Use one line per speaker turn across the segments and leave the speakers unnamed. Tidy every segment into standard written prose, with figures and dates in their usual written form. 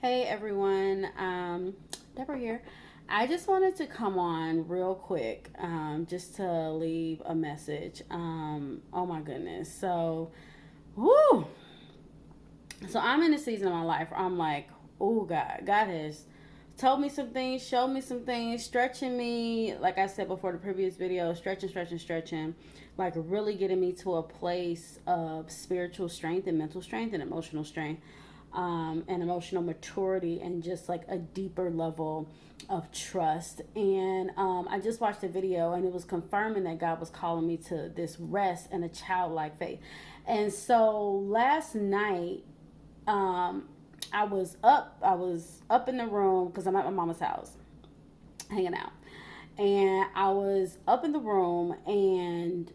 Hey everyone, Deborah here. I just wanted to come on real quick, just to leave a message. Oh my goodness. Whoo. So I'm in a season of my life where I'm like, oh God has told me some things, showed me some things, stretching me, like I said before the previous video, stretching, like really getting me to a place of spiritual strength and mental strength and emotional strength, and emotional maturity and just like a deeper level of trust. And I just watched a video and it was confirming that God was calling me to this rest and a childlike faith. And so last night, um, I was up in the room because I'm at my mama's house hanging out. And I was up in the room and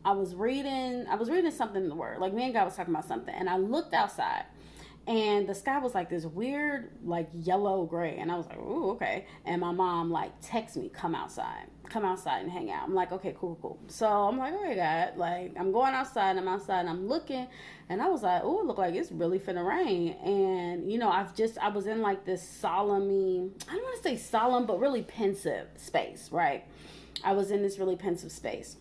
I was reading something in the word. Like me and God was talking about something and I looked outside and the sky was like this weird like yellow gray and I was like, ooh, okay. And my mom like texts me, come outside and hang out. I'm like, okay, cool. So I'm like, okay, God, like I'm going outside. I'm outside and I'm looking and I was like, ooh, it look like it's really finna rain. And I was in like this solemn, I don't want to say solemn but really pensive space, right? I was in this really pensive space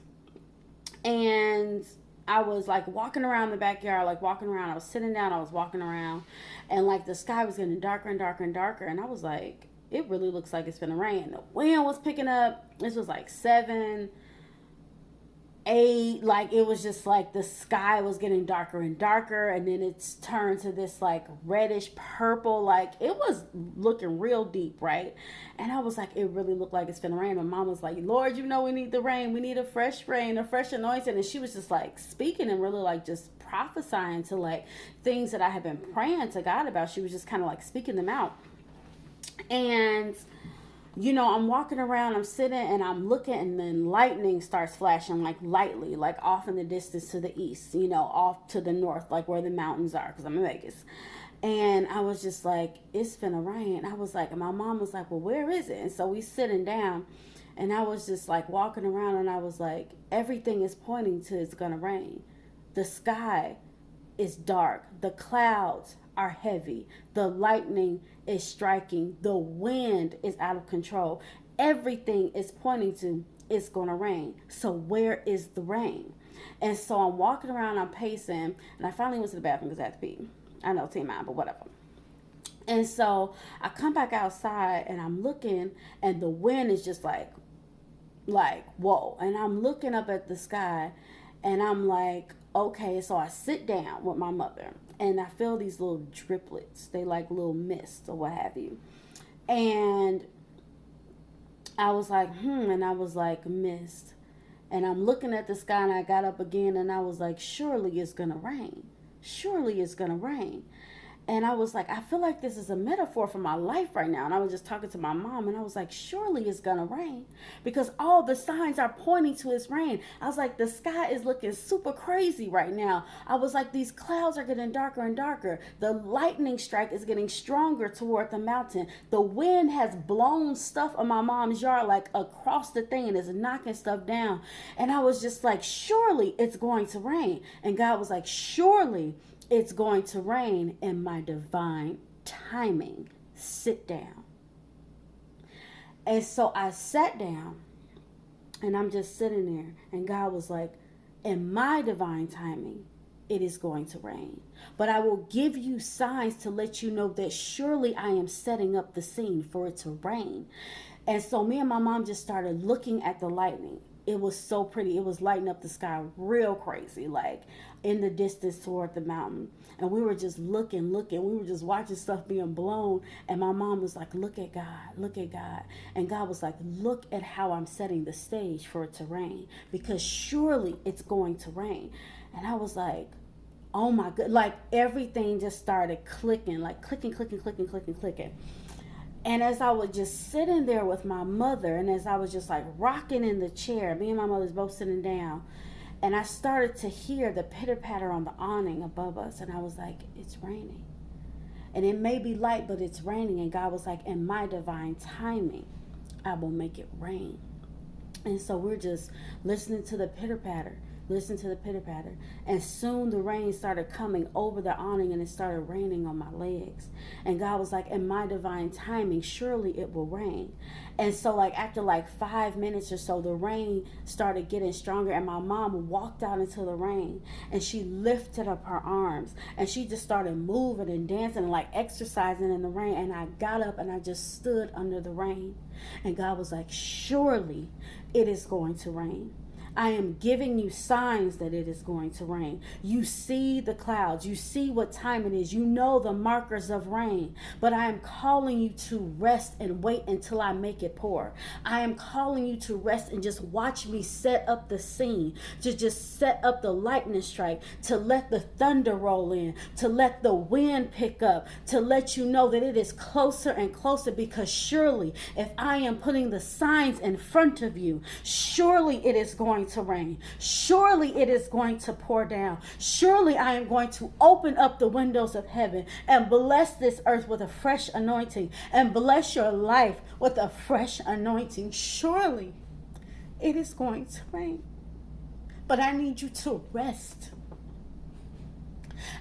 and I was like walking around the backyard, like walking around. I was sitting down, I was walking around, and like the sky was getting darker and darker and darker. And I was like, it really looks like it's gonna rain. The wind was picking up. This was like 7, 8, like it was just like the sky was getting darker and darker, and then it's turned to this like reddish purple, like it was looking real deep, right? And I was like, it really looked like it's gonna rain. My mom was like, Lord, we need the rain, we need a fresh rain, a fresh anointing. And she was just like speaking and really like just prophesying to like things that I had been praying to God about. She was just kind of like speaking them out. And I'm walking around, I'm sitting and I'm looking, and then lightning starts flashing like lightly, like off in the distance to the east, off to the north, like where the mountains are, because I'm in Vegas. And I was just like, it's finna rain. I was like, and my mom was like, well, where is it? And so we sitting down, and I was just like walking around, and I was like, everything is pointing to it's gonna rain. The sky is dark. The clouds are heavy. The lightning is striking. The wind is out of control. Everything is pointing to it's going to rain. So where is the rain? And so I'm walking around, I'm pacing, and I finally went to the bathroom because I had to pee. I know, TMI, but whatever. And so I come back outside and I'm looking, and the wind is just like whoa. And I'm looking up at the sky, and I'm like, okay. So I sit down with my mother, and I feel these little driplets. They like little mist or what have you. And I was like, and I was like, mist. And I'm looking at the sky, and I got up again, and I was like, surely it's gonna rain. Surely it's gonna rain. And I was like, I feel like this is a metaphor for my life right now. And I was just talking to my mom, and I was like, surely it's gonna rain because all the signs are pointing to it's rain. I was like, the sky is looking super crazy right now. I was like, these clouds are getting darker and darker. The lightning strike is getting stronger toward the mountain. The wind has blown stuff on my mom's yard like across the thing and is knocking stuff down. And I was just like, surely it's going to rain. And God was like, surely it's going to rain in my divine timing. Sit down. And so I sat down and I'm just sitting there. And God was like, in my divine timing, it is going to rain. But I will give you signs to let you know that surely I am setting up the scene for it to rain. And so me and my mom just started looking at the lightning. It was so pretty. It was lighting up the sky real crazy, like in the distance toward the mountain. And we were just looking. We were just watching stuff being blown. And my mom was like, look at God, look at God. And God was like, look at how I'm setting the stage for it to rain, because surely it's going to rain. And I was like, oh my God, like everything just started clicking, like clicking. And as I was just sitting there with my mother, and as I was just like rocking in the chair, me and my mother's both sitting down, and I started to hear the pitter patter on the awning above us, and I was like, it's raining. And it may be light, but it's raining. And God was like, in my divine timing, I will make it rain. And so we're just listening to the pitter patter, Listen to the pitter patter. And soon the rain started coming over the awning and it started raining on my legs. And God was like, in my divine timing, surely it will rain. And so like after like 5 minutes or so, the rain started getting stronger and my mom walked out into the rain and she lifted up her arms and she just started moving and dancing and like exercising in the rain. And I got up and I just stood under the rain. And God was like, surely it is going to rain. I am giving you signs that it is going to rain. You see the clouds. You see what time it is. You know the markers of rain. But I am calling you to rest and wait until I make it pour. I am calling you to rest and just watch me set up the scene, to just set up the lightning strike, to let the thunder roll in, to let the wind pick up, to let you know that it is closer and closer, because surely if I am putting the signs in front of you, surely it is going to rain. Surely it is going to pour down. Surely I am going to open up the windows of heaven and bless this earth with a fresh anointing and bless your life with a fresh anointing. Surely it is going to rain. But I need you to rest.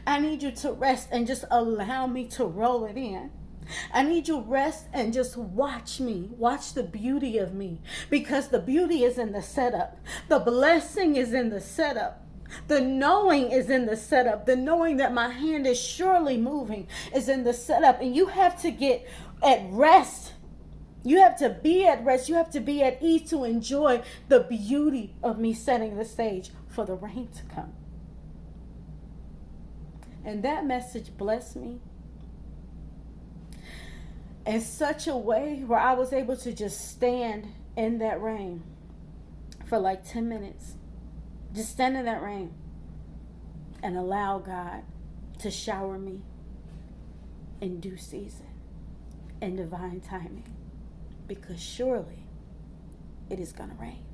I need you to rest and just allow me to roll it in. I need you to rest and just watch me. Watch the beauty of me. Because the beauty is in the setup. The blessing is in the setup. The knowing is in the setup. The knowing that my hand is surely moving is in the setup. And you have to get at rest. You have to be at rest. You have to be at ease to enjoy the beauty of me setting the stage for the rain to come. And that message blessed me in such a way where I was able to just stand in that rain for like 10 minutes. Just stand in that rain and allow God to shower me in due season, in divine timing. Because surely it is going to rain.